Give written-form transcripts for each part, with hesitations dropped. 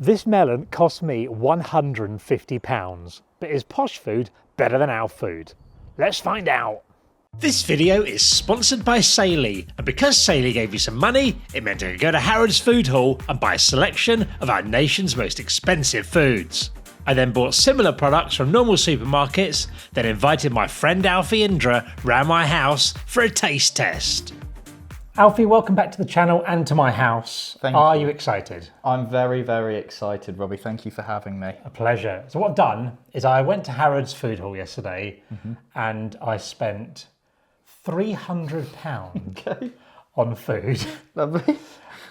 This melon cost me £150, but is Posh food better than our food? Let's find out. This video is sponsored by Saley, and because Saley gave me some money, it meant I could go to Harrods Food Hall and buy a selection of our nation's most expensive foods. I then bought similar products from normal supermarkets, then invited my friend Alfie Indra round my house for a taste test. Alfie, welcome back to the channel and to my house. Are you excited? I'm very, very excited, Robbie. Thank you for having me. A pleasure. So what I've done is I went to Harrods Food Hall yesterday and I spent £300 on food. Lovely.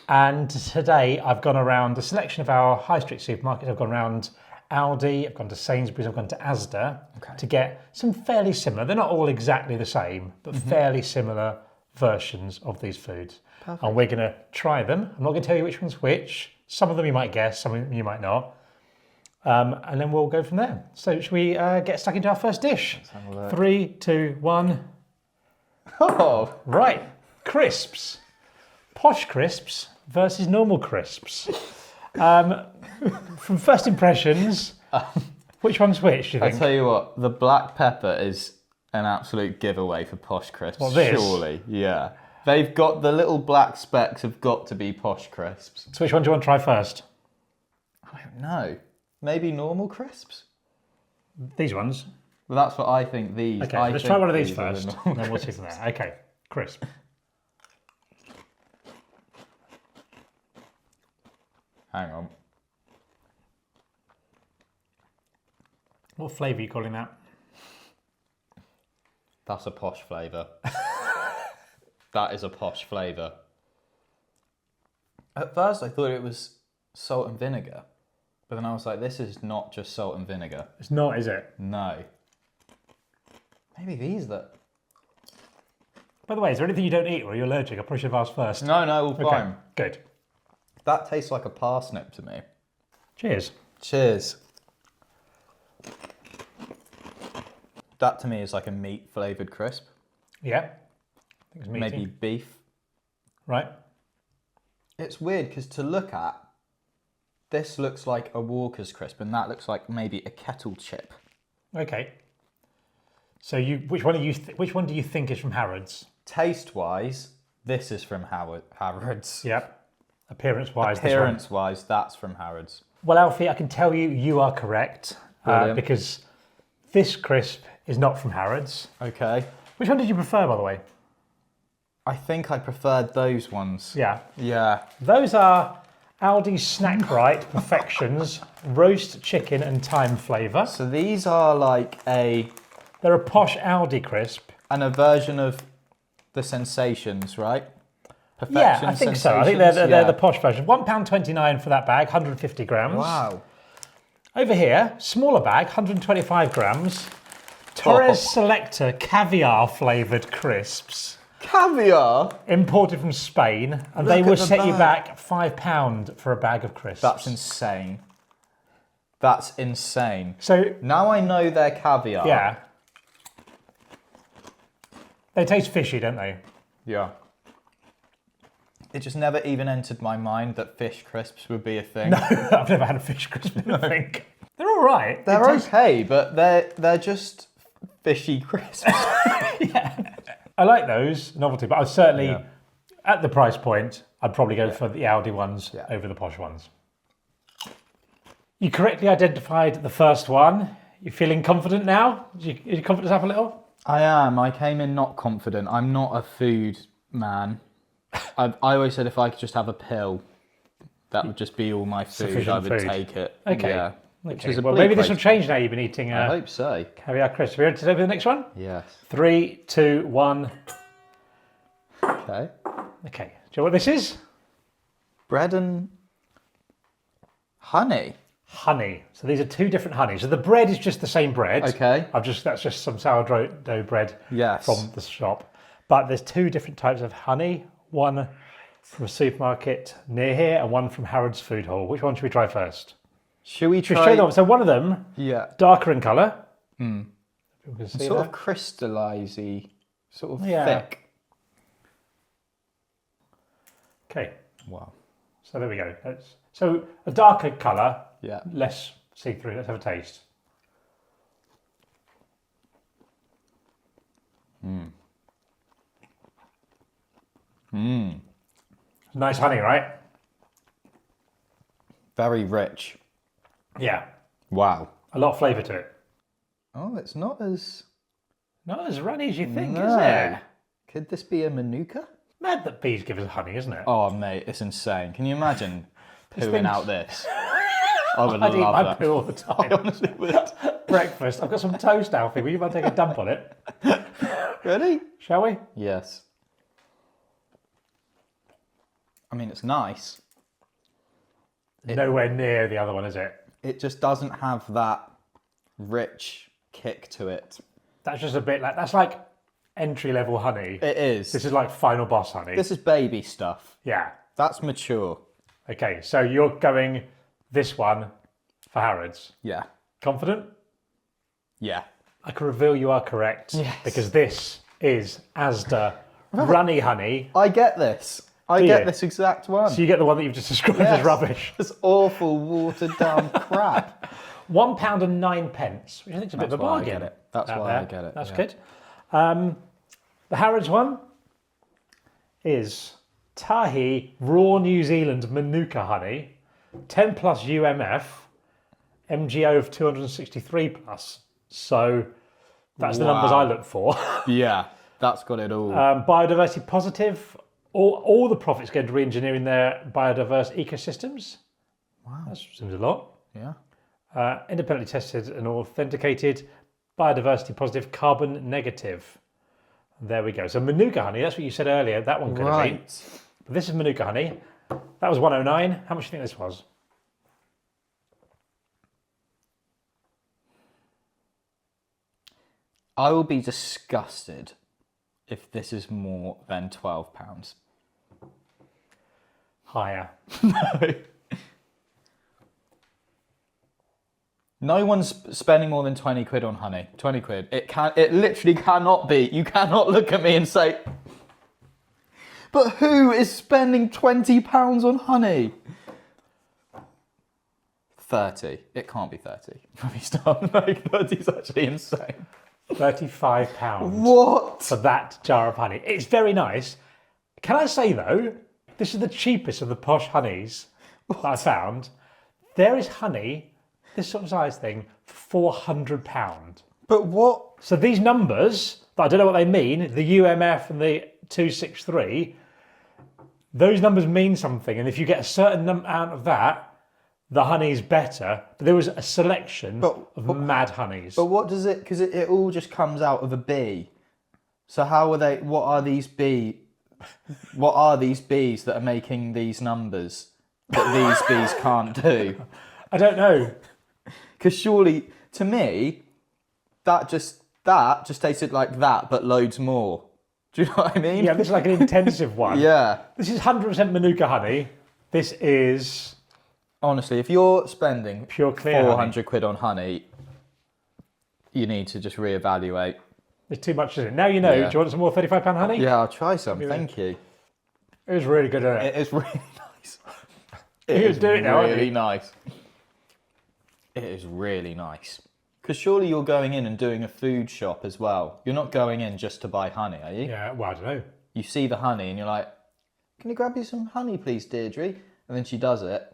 And today I've gone around a selection of our high street supermarkets. I've gone around Aldi, I've gone to Sainsbury's, I've gone to Asda to get some fairly similar. They're not all exactly the same, but fairly similar versions of these foods. Perfect. And we're going to try them. I'm not going to tell you which one's which. Some of them you might guess, some of them you might not. And then we'll go from there. So should we get stuck into our first dish? 3, 2, 1. Oh! Right, crisps. Posh crisps versus normal crisps. From first impressions, which one's which, do you think? I'll tell you what, the black pepper is an absolute giveaway for Posh crisps. What, this? Surely, yeah. They've got the little black specks have got to be Posh crisps. So which one do you want to try first? I don't know. Maybe normal crisps? These ones? Well, that's what I think these. Okay, let's try one of these first, and then we'll see from there. Okay, crisp. Hang on. What flavour are you calling that? That's a Posh flavour. That is a Posh flavour. At first I thought it was salt and vinegar. But then I was like, this is not just salt and vinegar. It's not, is it? No. Maybe these that... By the way, is there anything you don't eat or are you allergic? I probably should have asked first. No, all fine. Good. That tastes like a parsnip to me. Cheers. Cheers. That to me is like a meat flavoured crisp. Yeah. I think it's meaty. Maybe beef. Right. It's weird because to look at, this looks like a Walker's crisp and that looks like maybe a kettle chip. Okay. So which one do you think is from Harrods? Taste-wise, this is from Harrods. Yep. Appearance-wise, Appearance-wise, that's from Harrods. Well, Alfie, I can tell you are correct because this crisp is not from Harrods. Okay. Which one did you prefer, by the way? I think I preferred those ones. Yeah. Yeah. Those are Aldi's Snack Right Perfections roast chicken and thyme flavour. So these are like They're a Posh Aldi crisp. and a version of the Sensations, right? Yeah, I think so. I think they're the Posh version. £1.29 for that bag, 150 grams. Wow. Over here, smaller bag, 125 grams. Torres Selector caviar flavoured crisps. Caviar? Imported from Spain, and they will set you back £5 for a bag of crisps. That's insane. That's insane. So Now I know they're caviar. yeah, they taste fishy, don't they? Yeah. It just never even entered my mind that fish crisps would be a thing. No, I've never had a fish crisp. I think they're all right. They're okay, but they're just fishy crisps. Yeah, I like those novelty, but I'd certainly at the price point, I'd probably go for the Aldi ones over the Posh ones. You correctly identified the first one. You feeling confident now? Is your confidence up a little? I am. I came in not confident. I'm not a food man. I always said if I could just have a pill, that would just be all my food. Sufficient I would food. take it. Okay. Yeah. Okay. Well, maybe this will change now. You've been eating I hope so. caviar crisps. Are you ready to go for the next one? Yes. 3, 2, 1. Okay. Okay. Do you know what this is? Bread and honey. Honey. So these are two different honeys. So the bread is just the same bread. Okay. That's just some sourdough bread Yes. from the shop. But there's two different types of honey. One from a supermarket near here and one from Harrods Food Hall. Which one should we try first? Should we Should try? we show them? So one of them, darker in colour. Sort of crystallisey, sort of Yeah. thick. Okay. Wow. So there we go. So a darker colour, Yeah. less see-through. Let's have a taste. Nice honey, right? Very rich. Yeah. Wow. A lot of flavour to it. Oh, it's not as... Not as runny as you think, No. is it? Could this be a manuka? Mad that bees give us honey, isn't it? Oh, mate, it's insane. Can you imagine pooing out this? I would I'd eat love my that. poo all the time. I honestly would. Breakfast. I've got some toast, Alfie. Will you mind taking a dump on it? Really? Shall we? Yes. I mean, it's nice. Nowhere near the other one, is it? It just doesn't have that rich kick to it. That's just a bit like, that's like entry-level honey. It is. This is like final boss honey. This is baby stuff. Yeah. That's mature. Okay, so you're going this one for Harrods. Yeah. Confident? Yeah. I can reveal you are correct. Yes. Because this is Asda runny honey. I get this. I Do get you? this exact one. So you get the one that you've just described as rubbish. This awful watered down crap. £1.09, which I think is a bit of a That's why I bargain. get it. That's out why there. I get it. That's yeah. good. The Harrods one is Tahi Raw New Zealand Manuka honey, 10 plus UMF, MGO of 263 plus. So that's the numbers I look for. Yeah, that's got it all. Biodiversity positive. All the profits go to re-engineering their biodiverse ecosystems. Wow. That seems a lot. Yeah. Independently tested and authenticated, biodiversity positive, carbon negative. There we go. So Manuka honey, that's what you said earlier. That one could have been. But this is Manuka honey. That was 109. How much do you think this was? I will be disgusted if this is more than £12. Higher. No. No one's spending more than 20 quid on honey. 20 quid. It literally cannot be. You cannot look at me and say, but who is spending £20 on honey? 30. It can't be 30. Robbie, stop. Like, 30 is actually insane. £35 What? for that jar of honey. It's very nice. Can I say though, this is the cheapest of the Posh honeys that I found. There is honey, this sort of size thing, for £400. But what? So these numbers, that I don't know what they mean, the UMF and the 263, those numbers mean something. And if you get a certain amount of that, the honey is better. But there was a selection of mad honeys. But what does it, because it all just comes out of a bee. So how are they, what are these bees that are making these numbers that these bees can't do? I don't know. Because surely, to me, that just tasted like that, but loads more. Do you know what I mean? Yeah, this is like an intensive one. Yeah. This is 100% Manuka honey. This is Honestly, if you're spending pure clear 400 quid on honey, you need to just reevaluate. It's too much, isn't it? Now you know. Yeah. Do you want some more £35 honey? Yeah, I'll try some. Thank you. It was really good, isn't it? It is really nice. You can do it now, aren't you? really nice. It is really nice. Because surely you're going in and doing a food shop as well. You're not going in just to buy honey, are you? Yeah, well, I don't know. You see the honey and you're like, can you grab me some honey, please, Deirdre? And then she does it.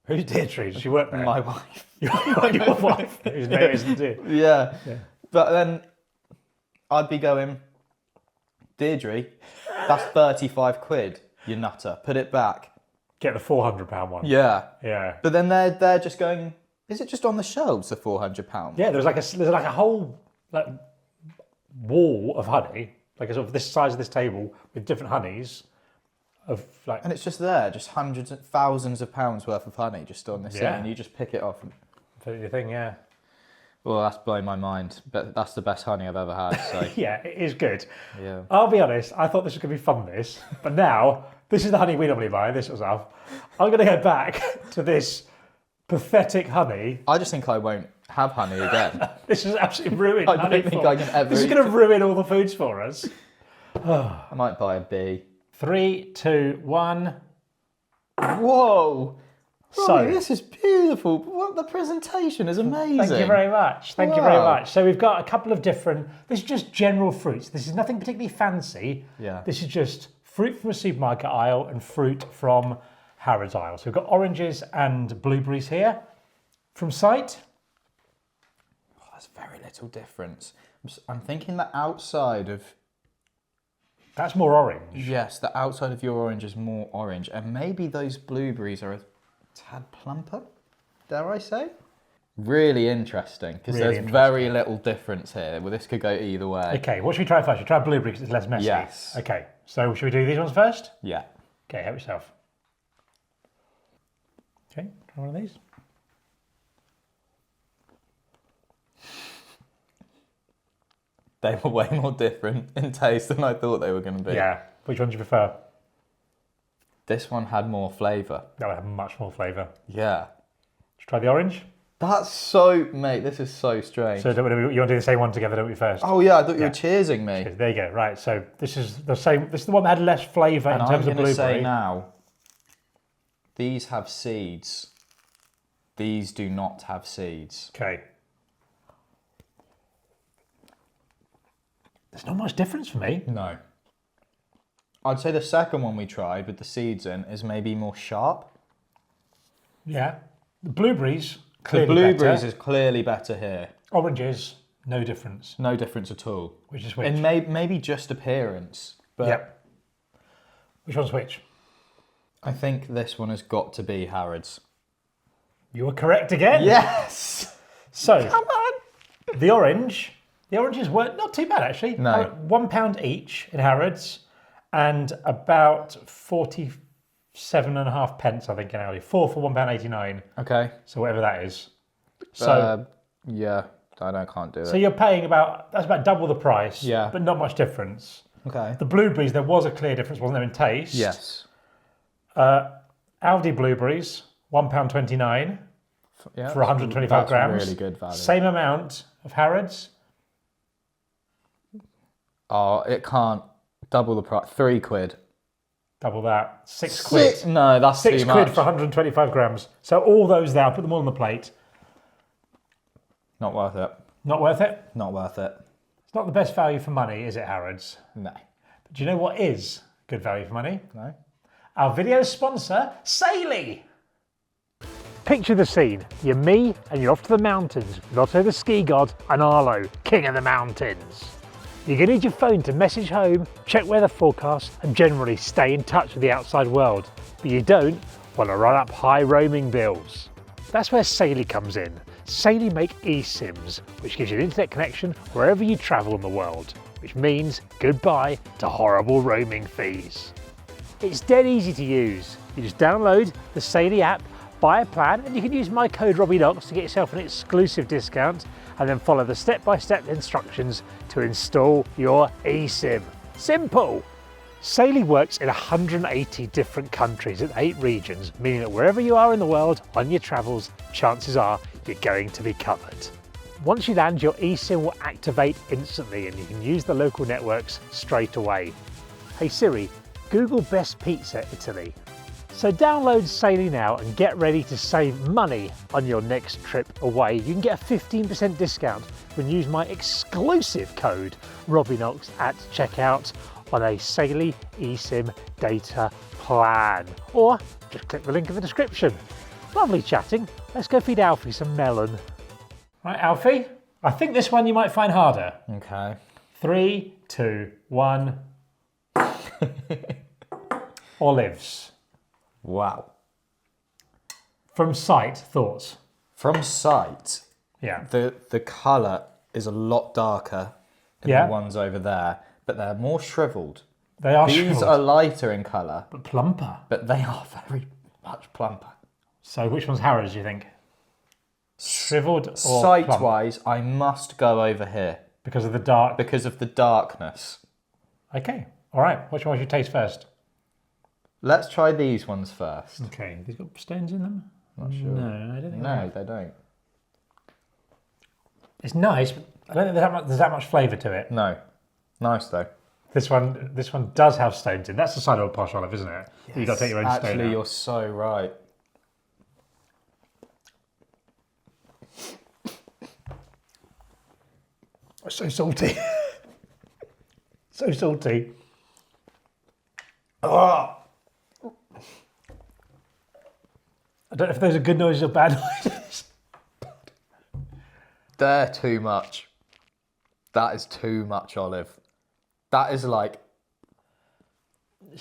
Who's Deirdre? Does she work there? My wife. Your wife, whose name isn't it? Yeah. But then I'd be going, Deirdre, that's 35 quid, you nutter. Put it back. Get the £400 one. Yeah. Yeah. But then they're just going, is it just on the shelves, the £400? Yeah, there's like a whole wall of honey, like a sort of this size of this table with different honeys. And it's just there, just hundreds of thousands of pounds worth of honey just on this thing, and you just pick it off. For your thing, yeah. Well, that's blown my mind. But that's the best honey I've ever had. So Yeah, it is good. yeah. I'll be honest, I thought this was going to be fun, but now, this is the honey we normally buy, this sort of stuff. I'm going to go back to this pathetic honey. I just think I won't have honey again. This is absolutely ruined. I don't think I can ever. This is going to ruin all the foods for us. I might buy a bee. 3, 2, 1. Whoa! So Robbie, this is beautiful. What, the presentation is amazing. Thank you very much. Thank you very much. So we've got a couple of different. This is just general fruits. This is nothing particularly fancy. Yeah. This is just fruit from a supermarket aisle and fruit from Harrods aisle. So we've got oranges and blueberries here. From sight, There's very little difference. I'm thinking the outside of... that's more orange. Yes, the outside of your orange is more orange. And maybe those blueberries are a tad plumper, dare I say? Really interesting, because there's very little difference here. Well, this could go either way. Okay, what should we try first? Should we try blueberry because it's less messy? Yes. Okay, so should we do these ones first? Yeah. Okay, help yourself. Okay, try one of these. They were way more different in taste than I thought they were going to be. Yeah, which one do you prefer? This one had more flavour. That would have much more flavour. Yeah. Should we try the orange? That's so... Mate, this is so strange. So you want to do the same one together, don't we, first? Oh yeah, I thought you were cheersing me. Cheers. There you go. Right, so this is the same. This is the one that had less flavour in terms of blueberry. And I'm going to say now, these have seeds. These do not have seeds. Okay. There's not much difference for me. No. I'd say the second one we tried with the seeds in is maybe more sharp. Yeah. The blueberries, The clearly blueberries better. is clearly better here. Oranges, no difference. No difference at all. Which is which? And maybe just appearance. But Yep. Which one's which? I think this one has got to be Harrods. You were correct again. Yes! So, Come on! the oranges weren't not too bad actually. No. £1 each in Harrods and about 47.5 pence, I think, in Aldi. 4 for £1.89. Okay. So whatever that is. So yeah, I can't do it. so you're paying that's about double the price, Yeah. but not much difference. Okay. The blueberries, there was a clear difference, wasn't there, in taste? Yes. Aldi blueberries, £1.29 Yeah, for 125 that's grams. Really good value. Same amount of Harrods. Oh, it can't double the price. £3. Double that. £6. No, that's too £6 much. for 125 grams. So all those there, I'll put them all on the plate. Not worth it. Not worth it? Not worth it. It's not the best value for money, is it, Harrods? No. But do you know what is good value for money? No. Our video sponsor, Saley. Picture the scene. You're me and you're off to the mountains with Otto the ski god and Arlo, king of the mountains. You're going to need your phone to message home, check weather forecasts and generally stay in touch with the outside world. But you don't want to run up high roaming bills. That's where Saley comes in. Saley make eSIMs, which gives you an internet connection wherever you travel in the world, which means goodbye to horrible roaming fees. It's dead easy to use. You just download the Saley app, buy a plan, and you can use my code Robbie Knox to get yourself an exclusive discount, and then follow the step-by-step instructions to install your eSIM. Simple! Saley works in 180 different countries in 8 regions, meaning that wherever you are in the world on your travels, chances are you're going to be covered. Once you land, your eSIM will activate instantly and you can use the local networks straight away. Hey Siri, Google Best Pizza Italy. So download Saley now and get ready to save money on your next trip away. You can get a 15% discount when you use my exclusive code RobbieKnox at checkout on a Saley eSIM data plan. Or just click the link in the description. Lovely chatting. Let's go feed Alfie some melon. Right, Alfie, I think this one you might find harder. Okay. 3, 2, 1. Olives. Wow. From sight, thoughts? From sight, Yeah. the colour is a lot darker than Yeah. the ones over there, but they're more shriveled. They are These shriveled, are lighter in colour, but plumper. but they are very much plumper. So which one's Harrods, do you think? Shriveled or plump? Sight-wise, I must go over here Because of the dark. because of the darkness. Okay. All right. Which one should you taste first? Let's try these ones first. Okay. These got stones in them? Not sure. No, I don't think No, they don't. It's nice, but I don't think there's that much flavour to it. No. Nice though. This one does have stones in. That's the sign of a posh olive, isn't it? Yes, You've got to take your own stone actually, out. you're so right. It's so salty. So salty. Oh. I don't know if those are good noises or bad noises. They're too much. That is too much olive. That is like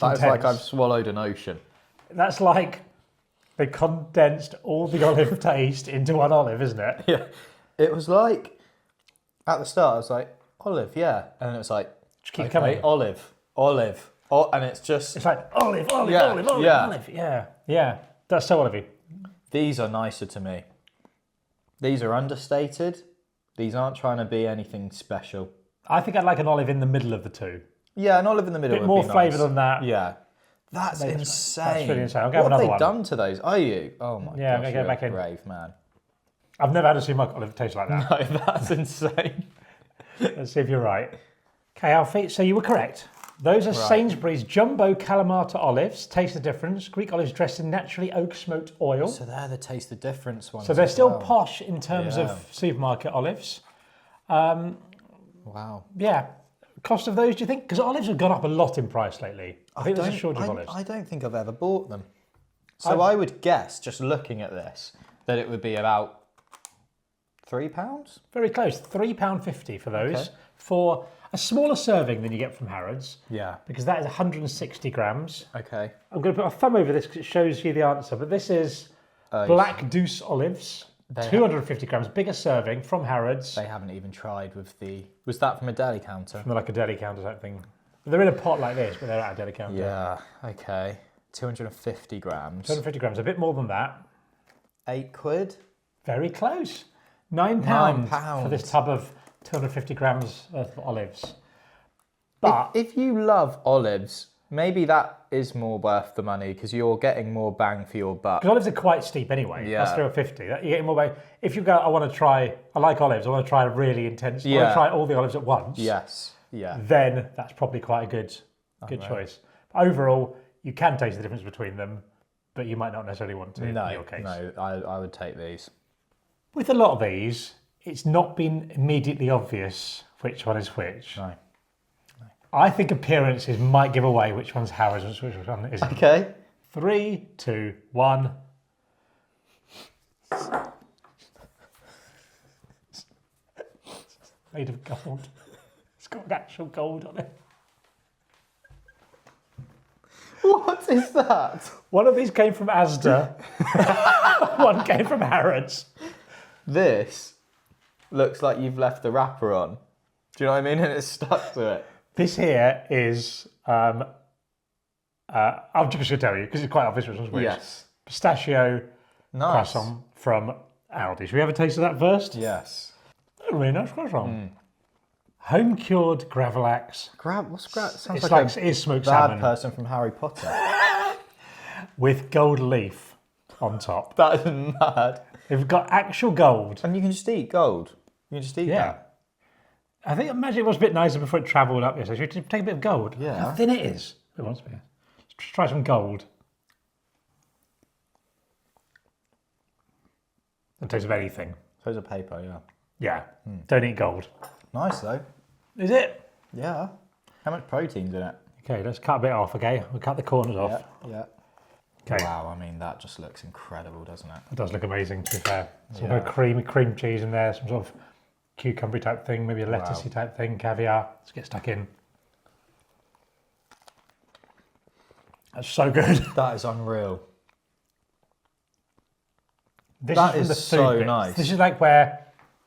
I've swallowed an ocean. That's like they condensed all the olive taste into one olive, isn't it? Yeah. It was like at the start I was like, olive, yeah. And then it was like, Just keep coming. olive. And it's just like olive, Yeah, olive. Yeah. That's so olivey. These are nicer to me. These are understated. These aren't trying to be anything special. I think I'd like an olive in the middle of the two. Yeah, an olive in the middle A bit would more be flavour nice. than that. Yeah. That's insane. That's really insane. I'll go what have have another they one. done to those? Are you? Oh my Yeah, I'm gosh, gonna go you're back a in. brave man. I've never had a sumac olive taste like that. No, that's insane. Let's see if you're right. Okay, Alfie, so you were correct. Those are Sainsbury's Jumbo Kalamata olives. Taste the difference. Greek olives dressed in naturally oak smoked oil. So they're the taste the difference ones. So they're as still well. posh in terms of supermarket olives. Wow. Yeah. Cost of those, do you think? Because olives have gone up a lot in price lately. I think there's a shortage of olives. I don't think I've ever bought them. So I would guess, just looking at this, that it would be about £3. Very close. £3.50 for those. Okay. For a smaller serving than you get from Harrods. Yeah. Because that is 160 grams. Okay. I'm going to put a thumb over this because it shows you the answer. But this is Black Douce olives. 250 grams, bigger serving from Harrods. They haven't even tried with the... Was that from a deli counter? From like a deli counter type thing. They're in a pot like this, but they're at a deli counter. Yeah, okay. 250 grams. 250 grams, a bit more than that. £8. Very close. £9 £9 for this tub of 250 grams of olives. But if you love olives, maybe that is more worth the money because you're getting more bang for your buck. because olives are quite steep anyway. Yeah. That's £3.50. You're getting more bang. If you go, I like olives, I want to try a really intense, I want Yeah. to try all the olives at once. Yes, yeah. Then that's probably quite a good choice. But overall, you can taste the difference between them, but you might not necessarily want to in your case. No, I would take these. With a lot of these, it's not been immediately obvious which one is which. No. I think appearances might give away which one's Harrods and which one isn't. Okay. 3, 2, 1. Made of gold. It's got actual gold on it. What is that? One of these came from Asda. One came from Harrods. This looks like you've left the wrapper on. Do you know what I mean? And it's stuck to it. This here is, I'm just going to tell you because it's quite obvious which one's which. Yes. Pistachio Nice. croissant from Aldi. Should we have a taste of that first? Yes. A really nice croissant. Home cured Gravlax. What's sounds It's like like it is smoked bad salmon person from Harry Potter. with gold leaf on top. That is mad. They've got actual gold. And you can just eat gold. You can just eat Yeah. that. I think imagine it was a bit nicer before it travelled up here. So should we take a bit of gold? Yeah. How thin it is. It wants to be. Let's try some gold. Don't taste of anything. So it's a paper, yeah. Yeah. Don't eat gold. Nice though. Is it? Yeah. How much protein's in it? Okay, let's cut a bit off, okay? We'll cut the corners off. Yeah. Okay. Wow, I mean that just looks incredible, doesn't it? It does look amazing, to be fair. Some Yeah. kind of cream cheese in there, some sort of cucumber type thing, maybe a lettucey type thing, caviar. Let's get stuck in. That's so good. That is unreal. This That is from is the so food bit. nice. This is like where,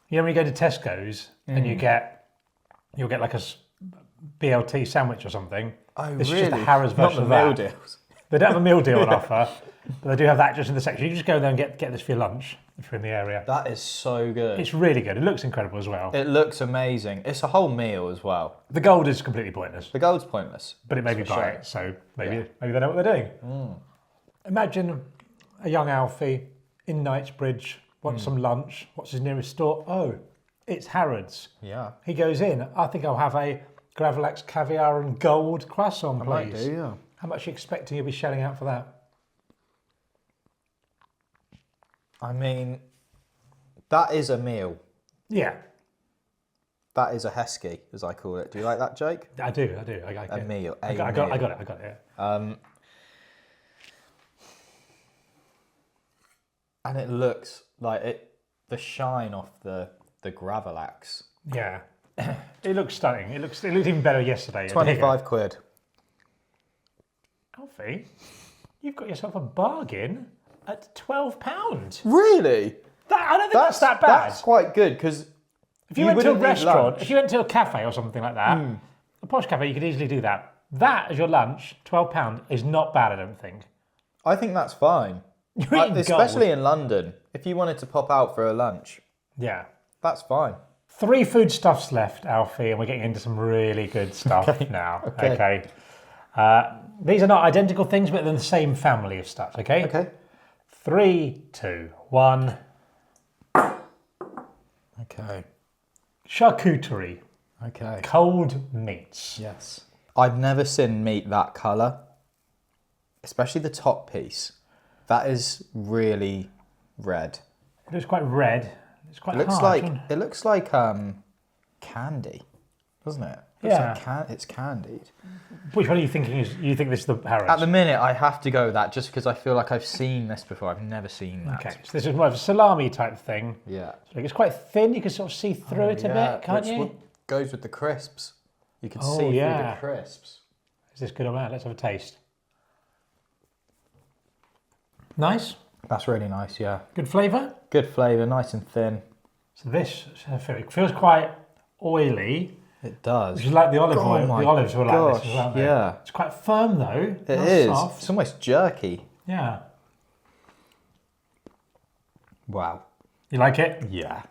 you know, when you go to Tesco's and you'll get like a BLT sandwich or something. Oh, This really? is just the Harrods Not version the of meal that. deals. They don't have a meal deal on offer, but they do have that just in the section. You just go there and get this for your lunch if you're in the area. That is so good. It's really good. It looks incredible as well. It looks amazing. It's a whole meal as well. The gold is completely pointless, The gold's pointless. but it made me For buy sure. it, so maybe they know what they're doing. Imagine a young Alfie in Knightsbridge, wants some lunch. What's his nearest store? Oh, it's Harrods. Yeah. He goes in, I think I'll have a Gravlax caviar and gold croissant, please. I might do, yeah. How much are you expecting you'll be shelling out for that? I mean, that is a meal. Yeah. That is a hesky, as I call it. Do you like that, Jake? I do. I like a it. meal. I got it. Yeah. And it looks like it. The shine off the Gravlax. Yeah. It looks stunning. It looked even better yesterday. 25 quid. Alfie, you've got yourself a bargain at £12. Really? I don't think that's that bad. That's quite good because if you went to a restaurant, if you went to a cafe or something like that, a posh cafe, you could easily do that. That as your lunch, £12 is not bad, I don't think. I think that's fine. You're eating especially gold. in London. If you wanted to pop out for a lunch, Yeah. that's fine. 3 foodstuffs left, Alfie, and we're getting into some really good stuff now. Okay. These are not identical things, but they're the same family of stuff. Okay. Okay. 3, 2, 1. Okay. Charcuterie. Okay. Cold meats. Yes. I've never seen meat that colour, especially the top piece. That is really red. It looks quite red. It's quite It looks like candy, doesn't it? It's candied. Which one are you thinking is? You think this is the Harrods? At the minute, I have to go with that just because I feel like I've seen this before. I've never seen that. Okay, so this is more of a salami type thing. Yeah. So it's quite thin. You can sort of see through it a bit, can't you? Goes with the crisps. You can see through the crisps. Is this good or bad? Let's have a taste. Nice. That's really nice, yeah. Good flavour. Good flavour, nice and thin. So this feels quite oily. It does. Which is like the olive oil. The olives were like this as well. Yeah. It's quite firm though. It is. Soft. It's almost jerky. Yeah. Wow. You like it? Yeah.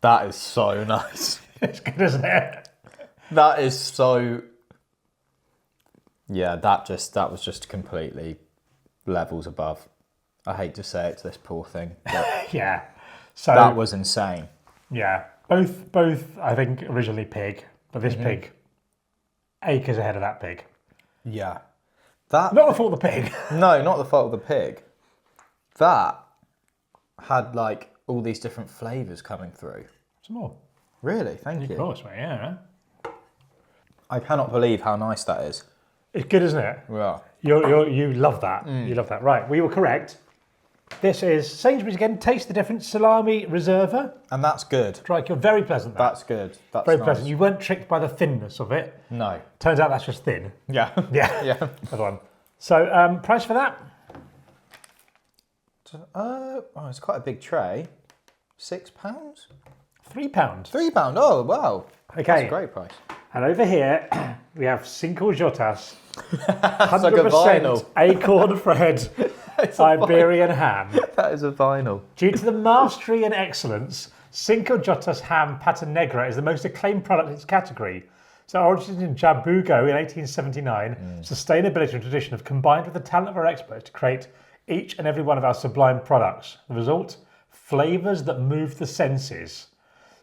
That is so nice. It's good, isn't it? That is so. Yeah, that was just completely levels above. I hate to say it to this poor thing, but Yeah. So that was insane. Yeah. Both I think originally pig, but this pig acres ahead of that pig. Yeah. That Not the fault of the pig. No, not the fault of the pig. That had like all these different flavours coming through. Some more. Really? Thank you. Of course, mate, yeah. I cannot believe how nice that is. It's good, isn't it? Yeah. You love that. You love that. Right, we were correct. This is Sainsbury's again. Taste the difference. Salami Reserva. And that's good. Strike, you're very pleasant. That's good. That's very nice. pleasant. You weren't tricked by the thinness of it. No. Turns out that's just thin. Yeah. Yeah. Yeah. Another one. So, price for that? It's quite a big tray. £6? £3. £3? Oh, wow. Okay. That's a great price. And over here, we have Cinco Jotas. That's like a vinyl. Acorn Fred Iberian ham. That is a vinyl. Due to the mastery and excellence, Cinco Jotas ham Pata Negra is the most acclaimed product in its category. So originated in Jabugo in 1879, sustainability and tradition have combined with the talent of our experts to create each and every one of our sublime products. The result? Flavours that move the senses.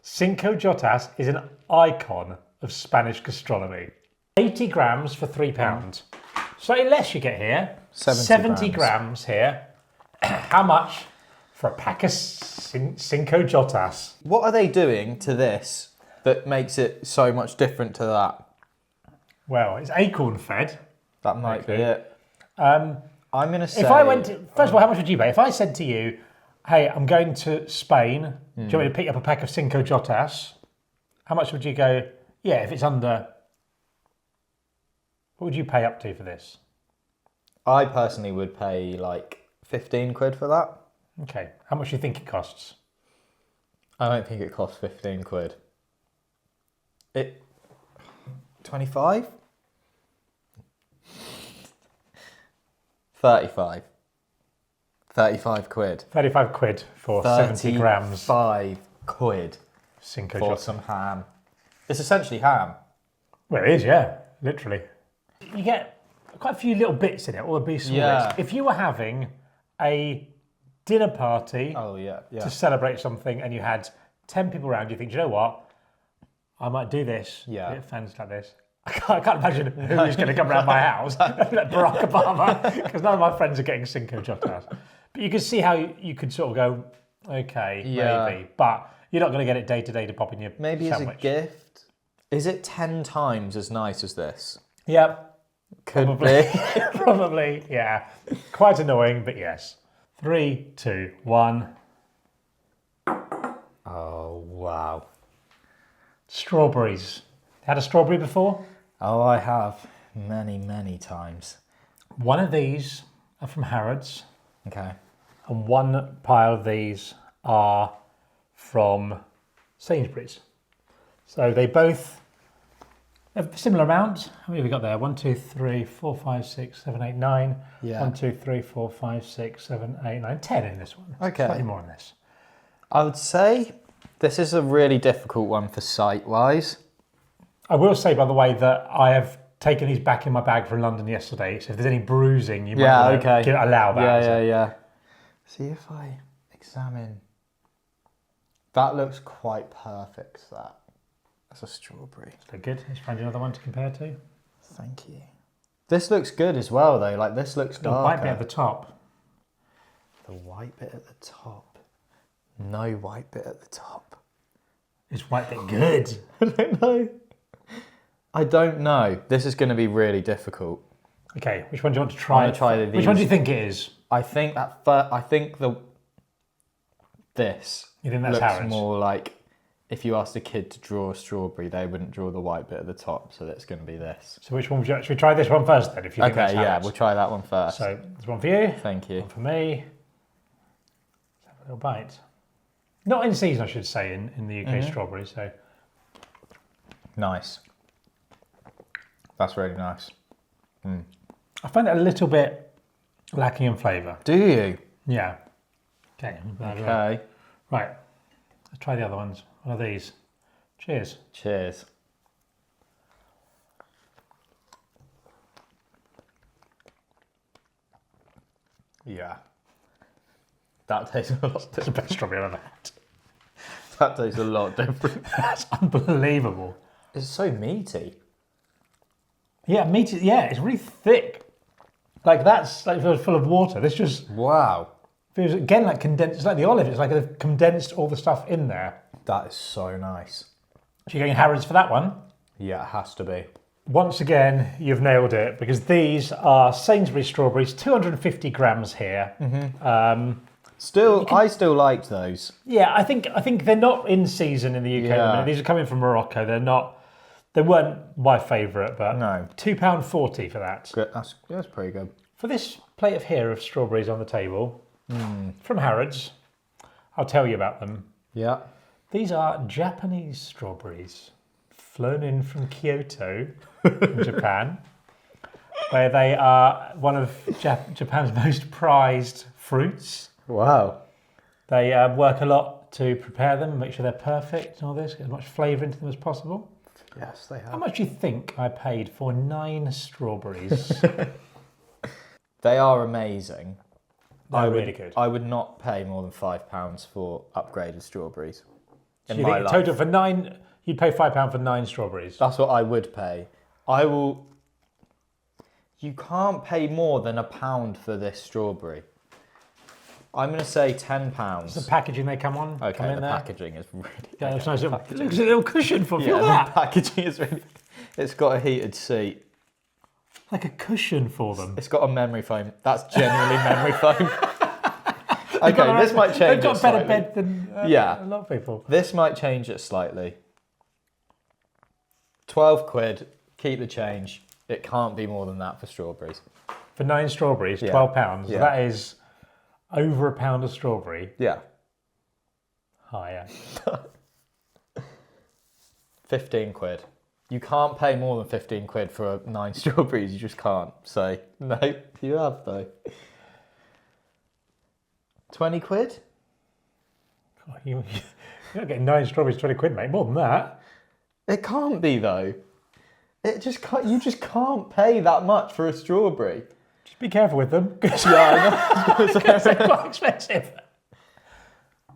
Cinco Jotas is an icon of Spanish gastronomy. 80 grams for £3. Slightly less you get here. 70 grams here. How much for a pack of Cinco Jotas? What are they doing to this that makes it so much different to that? Well, it's acorn fed. That might be it. I'm going to say... If I went to... First of all, how much would you pay? If I said to you, hey, I'm going to Spain, do you want me to pick up a pack of Cinco Jotas? How much would you go, yeah, if it's under... What would you pay up to for this? I personally would pay like 15 quid for that. Okay. How much do you think it costs? I don't think it costs 15 quid. 25? 35. 35 quid. 35 quid for 70 grams. 35 quid Cinco for Jotas. some ham. It's essentially ham. Well, it is, yeah. Literally. You get quite a few little bits in it, all the beef small Yeah. bits. If you were having a dinner party Oh, yeah. to celebrate something and you had 10 people around, you think, do you know what? I might do this. Yeah. It fans like this. I can't imagine who's going to come around my house. Like Barack Obama, because none of my friends are getting Cinco de Mayo. But you can see how you could sort of go, okay, maybe. But you're not going to get it day to day to pop in your Maybe sandwich. as a gift. Is it 10 times as nice as this? Yep. Could be. Probably, yeah. Quite annoying, but yes. 3, 2, 1. Oh, wow. Strawberries. Had a strawberry before? Oh, I have. Many, many times. One of these are from Harrods, Okay. and one pile of these are from Sainsbury's. So they both have a similar amount. How many have we got there? 1, 2, 3, 4, 5, 6, 7, 8, 9. Yeah. 1, 2, 3, 4, 5, 6, 7, 8, 9, 10 in this one. Okay. Slightly more in this. I would say this is a really difficult one for sight-wise. I will say, by the way, that I have taken these back in my bag from London yesterday. So if there's any bruising, you might allow that. Yeah. See if I examine. That looks quite perfect, that. That's a strawberry. So good. Let's find you another one to compare to. Thank you. This looks good as well, though. Like, this looks The darker. white bit at the top. The white bit at the top. No white bit at the top. Is white bit good? I don't know. This is going to be really difficult. Okay, which one do you want to try? I want to try these. Which one do you think it is? I think this You think that's looks Harrods? more like if you asked a kid to draw a strawberry, they wouldn't draw the white bit at the top, so that's going to be this. So which one would you? Should we try this one first then? If you think that's Okay, yeah, Harrods? we'll try that one first. So there's one for you. Thank you. One for me. Let's have a little bite. Not in season, I should say, in the UK strawberry. So Nice. That's really nice. I find it a little bit lacking in flavour. Do you? Yeah. Okay. Okay. Right. Let's try the other ones. One of these. Cheers. Cheers. Yeah. That tastes a lot It's the different. best strawberry I've ever had. That tastes a lot different. That's unbelievable. It's so meaty. Yeah, meat. Yeah, it's really thick. Like that's like full of water. This just Wow. feels again like condensed. It's like the olive. It's like they've condensed all the stuff in there. That is so nice. So you're going Harrods for that one. Yeah, it has to be. Once again, you've nailed it because these are Sainsbury's strawberries, 250 grams here. I still liked those. Yeah, I think they're not in season in the UK. at the Yeah. minute. These are coming from Morocco. They weren't my favourite, but No. £2.40 for that. Good. That's pretty good. For this plate of here of strawberries on the table from Harrods, I'll tell you about them. Yeah. These are Japanese strawberries flown in from Kyoto, in Japan, where they are one of Japan's most prized fruits. Wow. They work a lot to prepare them and make sure they're perfect and all this, get as much flavour into them as possible. Yes, they How have. much do you think I paid for 9 strawberries? They are amazing. They're really good. I would not pay more than £5 for upgraded strawberries. So In you my think in life. total for 9, you'd pay £5 for 9 strawberries? That's what I would pay. You can't pay more than £1 for this strawberry. I'm going to say £10. The packaging they come on, Okay, come in the there. packaging is really... Yeah, it's nice. It looks like a little cushion for feel Yeah, the that. packaging is really... It's got a heated seat. Like a cushion for them. It's got a memory foam. That's genuinely memory foam. Okay, this might change They've got it a better slightly. bed than Yeah. a lot of people. This might change it slightly. 12 quid, keep the change. It can't be more than that for strawberries. For 9 strawberries, Yeah. £12. Yeah. That is over £1 of strawberry. Yeah. Higher. 15 quid. You can't pay more than 15 quid for 9 strawberries. You just can't. So, no, you have though. 20 quid? God, you're not getting 9 strawberries, 20 quid, mate. More than that. It can't be though. It just can't. You just can't pay that much for a strawberry. Just be careful with them. Because they're quite expensive.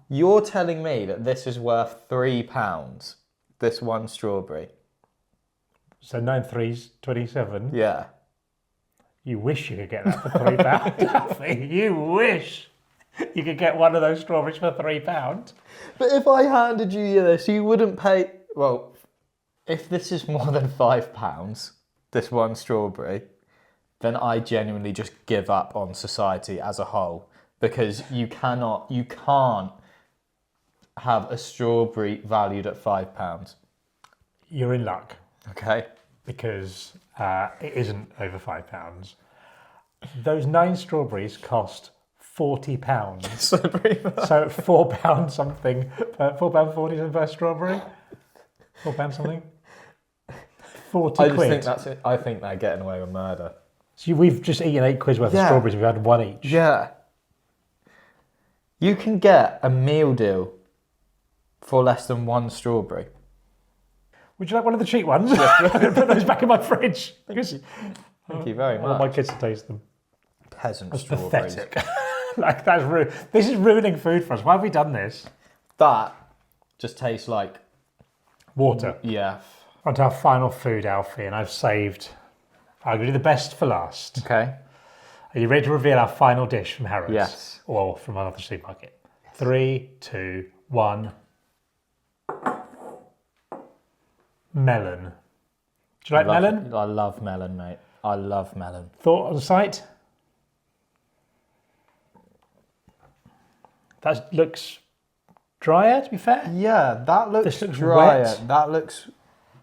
You're telling me that this is worth £3? this one strawberry. So 9 threes, 27. Yeah. You wish you could get that for £3, Alfie. You wish you could get one of those strawberries for £3. But if I handed you this, you wouldn't pay... Well, if this is more than £5, this one strawberry, then I genuinely just give up on society as a whole. Because you can't have a strawberry valued at £5. You're in luck. Okay. Because it isn't over £5. Those 9 strawberries cost £40. So pretty much. So £4 something, £4.40 per strawberry. £4 something. 40 I just quid. think that's it. I think they're getting away with murder. So we've just eaten 8 quid's worth of strawberries. We've had one each. Yeah. You can get a meal deal for less than one strawberry. Would you like one of the cheap ones? I'm going to put those back in my fridge. Thank you very I much. want my kids to taste them. Peasant That's strawberries. pathetic. Like this is ruining food for us. Why have we done this? That just tastes like... Water. Yeah. On to our final food, Alfie, and I'm going to do the best for last. Okay. Are you ready to reveal our final dish from Harrods? Yes. Or from another supermarket? 3, 2, 1. Melon. Do you like melon? I love melon, mate. I love melon. Thought on sight? That looks drier, to be fair. Yeah, that looks, This looks drier. wet. That looks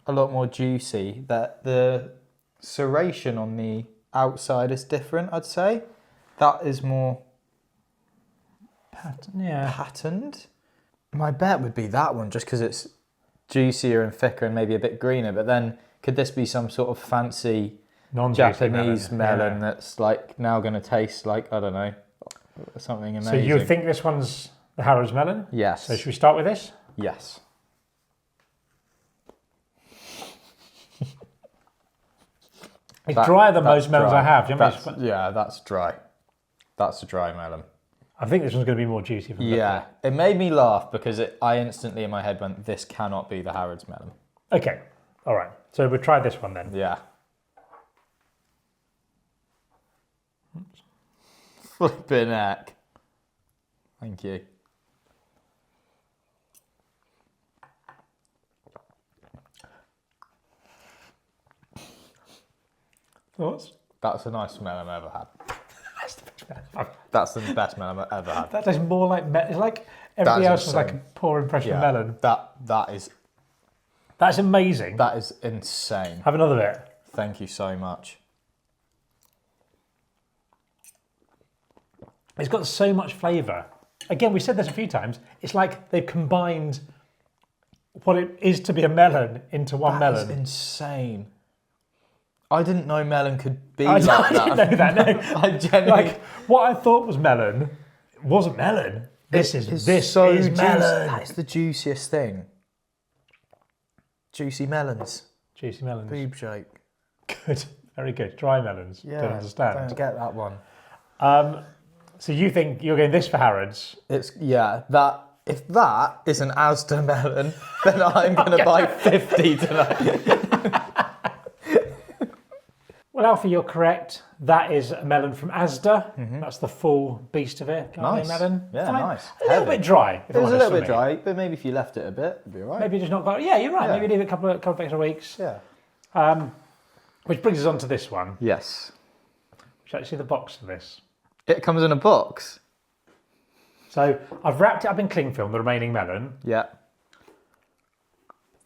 a lot more juicy. That the serration on the outside is different, I'd say. That is more patterned. My bet would be that one, just because it's juicier and thicker and maybe a bit greener. But then, could this be some sort of fancy Japanese melon that's like now going to taste like, I don't know, something amazing? So you think this one's the Harrods melon? Yes. So should we start with this? Yes. It's drier than most melons dry. I have. Do you know what I mean? Yeah, that's dry. That's a dry melon. I think this one's going to be more juicy. From Yeah, it made me laugh because I instantly in my head went, this cannot be the Harrods melon. Okay, all right. So we'll try this one then. Yeah. Flipping heck. Thank you. Thoughts? That's the nicest melon I've ever had. That's the best melon. That's the best melon I've ever had. That tastes more like it's like everything else was like a poor impression of melon. That's amazing. That is insane. Have another bit. Thank you so much. It's got so much flavour. Again, we said this a few times. It's like they've combined what it is to be a melon into one melon. That is insane. I didn't know melon could be I like didn't that. know that. No. I genuinely... Like what I thought was melon wasn't melon. This is so melon. That's the juiciest thing. Juicy melons. Juicy melons. Boob joke. Good. Very good. Dry melons. Yeah, Don't understand. don't get that one. So you think you're getting this for Harrods? If that is an Asda melon, then I'm going to buy 50 tonight. Well, Alfie, you're correct. That is a melon from Asda. Mm-hmm. That's the full beast of it. Nice. Melon. Yeah, fine. nice. A little bit dry. It was a little bit dry, but maybe if you left it a bit, it'd be all right. Maybe just not got. Yeah, you're right. Yeah. Maybe leave it a couple of extra weeks. Yeah. Which brings us on to this one. Yes. Should I see the box of this? It comes in a box. So I've wrapped it up in cling film, the remaining melon. Yeah.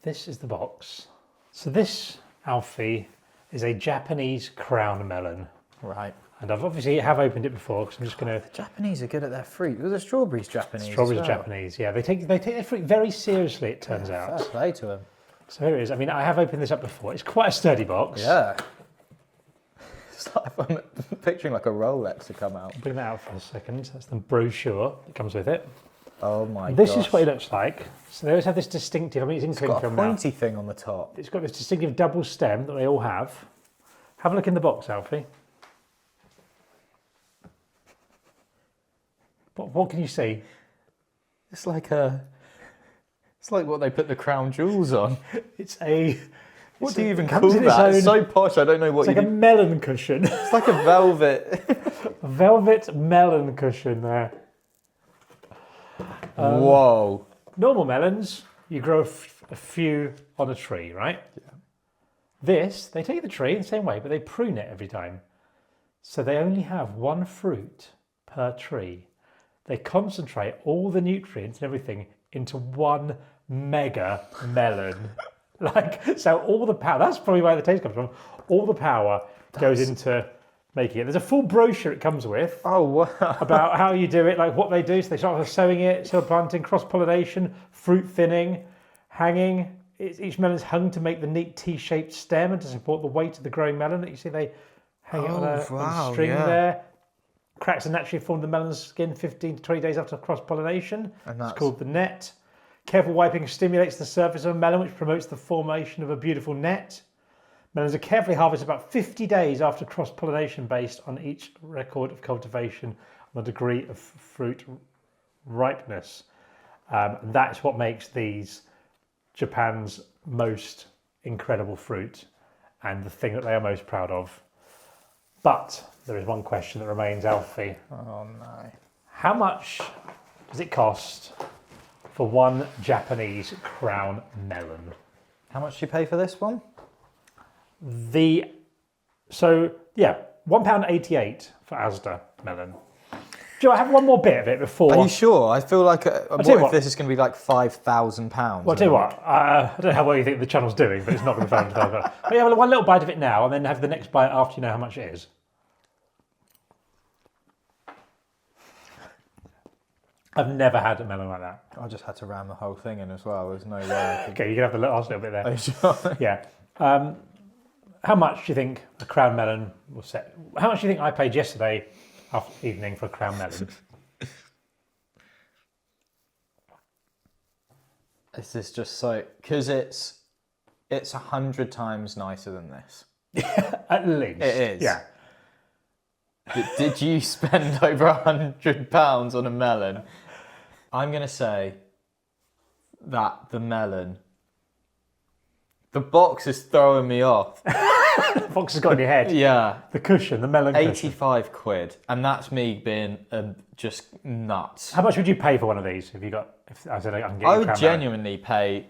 This is the box. So this, Alfie, is a Japanese crown melon. Right. And I've obviously opened it before because I'm just going to... The Japanese are good at their fruit. The strawberries Japanese. Strawberries as are well. Japanese, yeah. They take their fruit very seriously, it turns out. Fair play to them. So here it is. I mean, I have opened this up before. It's quite a sturdy box. Yeah. It's like I'm picturing like a Rolex to come out. I'll bring that out for a second. That's the brochure that comes with it. Oh my god. This is what it looks like. So they always have this distinctive, I mean, it's in cling got a film now. pointy thing on the top. It's got this distinctive double stem that they all have. Have a look in the box, Alfie. What can you see? It's like a It's like what they put the crown jewels on. What do you even call that? It's so posh, I don't know what It's like a melon cushion. It's like a velvet. A velvet melon cushion there. Whoa. Normal melons, you grow a few on a tree, right? Yeah. This, they take the tree in the same way, but they prune it every time. So they only have one fruit per tree. They concentrate all the nutrients and everything into one mega melon. So all the power, that's probably where the taste comes from. All the power goes into making it. There's a full brochure it comes with. Oh, wow. About how you do it, like what they do. So they start with sowing it, soil planting, cross-pollination, fruit thinning, hanging. Each melon is hung to make the neat T-shaped stem and to support the weight of the growing melon. That you see, they hang it on a string there. Cracks are naturally formed in the melon's skin 15 to 20 days after cross-pollination. It's called the net. Careful wiping stimulates the surface of a melon, which promotes the formation of a beautiful net. Melons are carefully harvested about 50 days after cross-pollination based on each record of cultivation and the degree of fruit ripeness. That's what makes these Japan's most incredible fruit and the thing that they are most proud of. But there is one question that remains, Alfie. Oh no. How much does it cost for one Japanese crown melon? How much do you pay for this one? £1.88 for Asda melon. Do I have one more bit of it before? Are you sure? I feel like what if this is going to be like £5,000? Well, I'll tell you what. I don't know how well you think the channel's doing, but it's not going to be £5,000. But yeah, one little bite of it now, and then have the next bite after you know how much it is. I've never had a melon like that. I just had to ram the whole thing in as well. There's no way. Okay, you can have the last little bit there. Are you sure? Yeah. How much do you think a crown melon will set? How much do you think I paid yesterday evening for a crown melon? This is just so... Because it's 100 times nicer than this. At least. It is. Yeah. Did you spend over £100 on a melon? I'm going to say that the melon... The box is throwing me off. The box has got in your head. Yeah. The cushion, the melon cushion. 85 quid. And that's me being just nuts. How much would you pay for one of these if I said I can get you I a would crown genuinely pay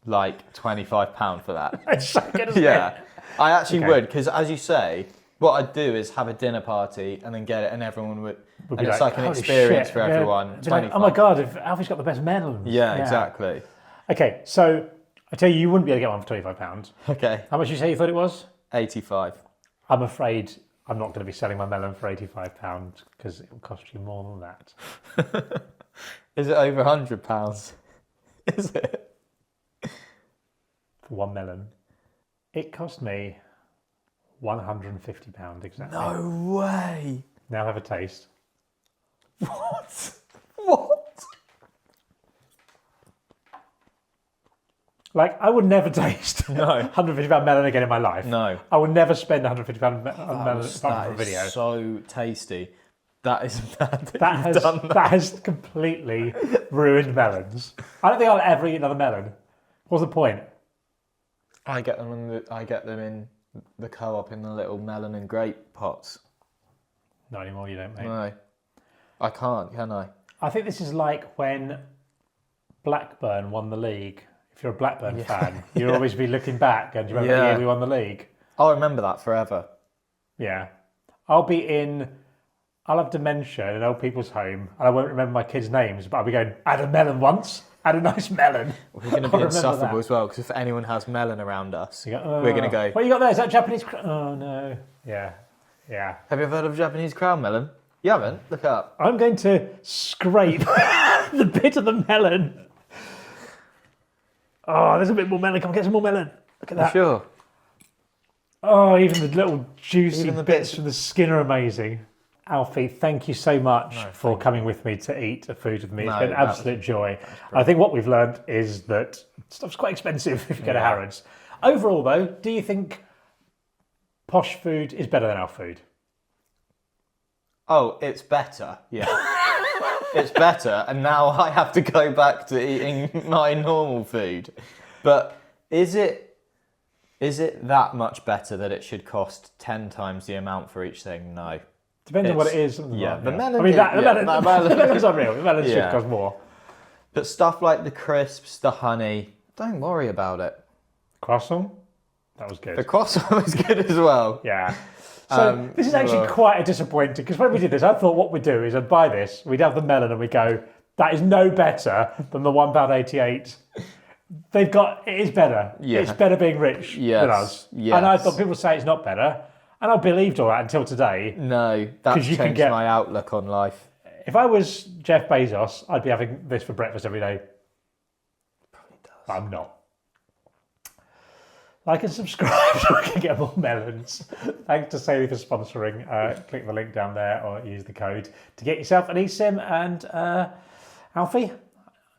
like £25 for that. It's so good, isn't Yeah. it? I actually would, because as you say, what I'd do is have a dinner party and then get it and everyone would and be it's like an "Holy experience shit." for everyone. Be like, oh my God, if Alfie's got the best melons. Yeah, exactly. Okay, so I tell you wouldn't be able to get one for £25. Okay. How much did you say you thought it was? 85. I'm afraid I'm not going to be selling my melon for £85 because it will cost you more than that. Is it over £100? Is it? For one melon. It cost me £150 exactly. No way. Now have a taste. What? What? Like, I would never taste No. £150 melon again in my life. No. I would never spend £150 on melon apart from That a video. is so tasty. That is bad That has completely ruined melons. I don't think I'll ever eat another melon. What's the point? I get them in the co-op in the little melon and grape pots. Not anymore, you don't, mate. No. I can't, can I? I think this is like when Blackburn won the league. If you're a Blackburn fan, you'll always be looking back and do you remember the year we won the league? I'll remember that forever. Yeah. I'll have dementia in an old people's home and I won't remember my kids' names, but I'll be going, I had a melon once. I had a nice melon. We're going to be insufferable as well, because if anyone has melon around us, we're going to go... What you got there? Is that Japanese... Oh, no. Yeah. Yeah. Have you ever heard of Japanese crown melon? You haven't? Look it up. I'm going to scrape the bit of the melon. Oh, there's a bit more melon. Come on, get some more melon. Look at that. Sure. Oh, even the little juicy Even the bits bits- from the skin are amazing. Alfie, thank you so much for coming with me to eat a food with me. It's been an absolute joy. I think what we've learned is that stuff's quite expensive if you go to Harrods. Overall, though, do you think Posh food is better than our food? Oh, it's better. Yeah. it's better, and now I have to go back to eating my normal food. But is it that much better that it should cost 10 times the amount for each thing? No. Depends on what it is. Yeah, the melon. I mean, the melon's unreal. The melon should cost more. But stuff like the crisps, the honey, don't worry about it. Croissant? That was good. The croissant was good as well. Yeah. So this is actually quite a disappointing, because when we did this, I thought what we'd do is I'd buy this, we'd have the melon and we'd go, that is no better than the £1.88. It is better. Yeah. It's better being rich than us. Yes. And I thought people say it's not better. And I believed all that until today. No, that changed my outlook on life. If I was Jeff Bezos, I'd be having this for breakfast every day. Probably does. But I'm not. Like and subscribe so we can get more melons. Thanks to Saley for sponsoring. Click the link down there or use the code to get yourself an eSIM. And Alfie, do you know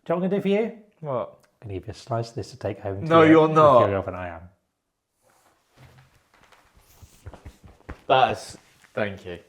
what I'm going to do for you? What? I'm going to give you a slice of this to take home. No, you're not. Your I am. That is. Thank you.